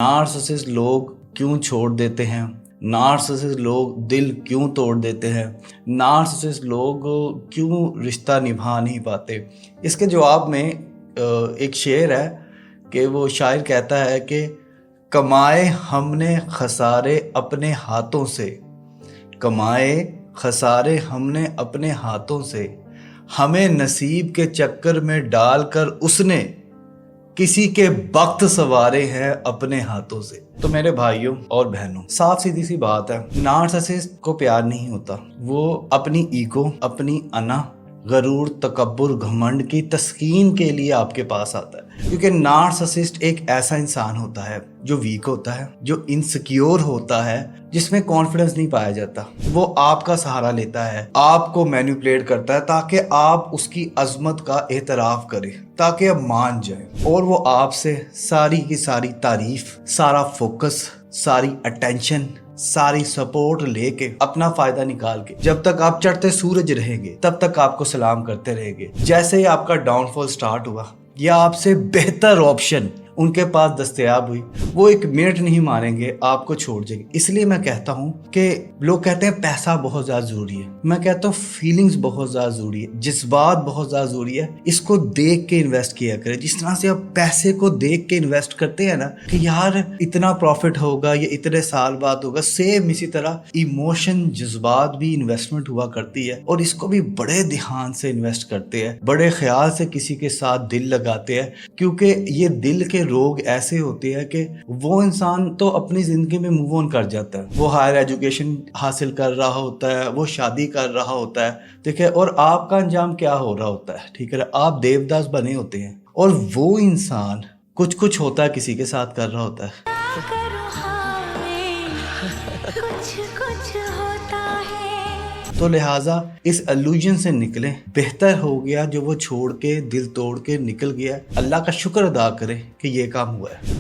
Narcissist لوگ کیوں چھوڑ دیتے ہیں؟ نارسسسٹ لوگ دل کیوں توڑ دیتے ہیں؟ نارسسسٹ لوگ کیوں رشتہ نبھا نہیں پاتے؟ اس کے جواب میں ایک شعر ہے کہ وہ شاعر کہتا ہے کہ کمائے ہم نے خسارے اپنے ہاتھوں سے، کمائے خسارے ہم نے اپنے ہاتھوں سے، ہمیں نصیب کے چکر میں ڈال کر اس نے کسی کے وقت سوارے ہیں اپنے ہاتھوں سے۔ تو میرے بھائیوں اور بہنوں، صاف سیدھی سی بات ہے، نارسسسٹ کو پیار نہیں ہوتا، وہ اپنی ایگو، اپنی انا، غرور، تکبر، گھمنڈ کی تسکین کے لیے آپ کے پاس آتا ہے، کیونکہ نارسسسٹ ایک ایسا انسان ہوتا ہے جو ویک ہوتا ہے، جو انسیکیور ہوتا ہے، جس میں کانفیڈنس نہیں پایا جاتا۔ وہ آپ کا سہارا لیتا ہے، آپ کو مینیپولیٹ کرتا ہے تاکہ آپ اس کی عظمت کا اعتراف کریں، تاکہ آپ مان جائیں، اور وہ آپ سے ساری کی ساری تعریف، سارا فوکس، ساری اٹینشن، ساری سپورٹ لے کے، اپنا فائدہ نکال کے، جب تک آپ چڑھتے سورج رہیں گے تب تک آپ کو سلام کرتے رہیں گے۔ جیسے ہی آپ کا ڈاؤن فال سٹارٹ ہوا یا آپ سے بہتر آپشن ان کے پاس دستیاب ہوئی، وہ ایک منٹ نہیں ماریں گے، آپ کو چھوڑ جائیں گے۔ اس لیے میں کہتا ہوں کہ لوگ کہتے ہیں پیسہ بہت زیادہ ضروری ہے، میں کہتا ہوں فیلنگز بہت زیادہ ضروری ہے، جذبات بہت زیادہ ضروری ہے۔ اس کو دیکھ کے انویسٹ کیا کریں، جس طرح سے آپ پیسے کو دیکھ کے انویسٹ کرتے ہیں نا کہ یار اتنا پروفٹ ہوگا یا اتنے سال بعد ہوگا، سیم اسی طرح ایموشن، جذبات بھی انویسٹمنٹ ہوا کرتی ہے، اور اس کو بھی بڑے دھیان سے انویسٹ کرتے ہیں، بڑے خیال سے کسی کے ساتھ دل لگاتے ہیں، کیونکہ یہ دل کے روگ ایسے ہوتے ہیں کہ وہ انسان تو اپنی زندگی میں موو آن کر جاتا ہے، وہ ہائر ایجوکیشن حاصل کر رہا ہوتا ہے، وہ شادی کر رہا ہوتا ہے، ٹھیک ہے، اور آپ کا انجام کیا ہو رہا ہوتا ہے، ٹھیک ہے، آپ دیوداس بنے ہوتے ہیں، اور وہ انسان کچھ ہوتا ہے کسی کے ساتھ کر رہا ہوتا ہے۔ تو لہٰذا اس الوژن سے نکلیں، بہتر ہو گیا جو وہ چھوڑ کے دل توڑ کے نکل گیا، اللہ کا شکر ادا کریں کہ یہ کام ہوا ہے۔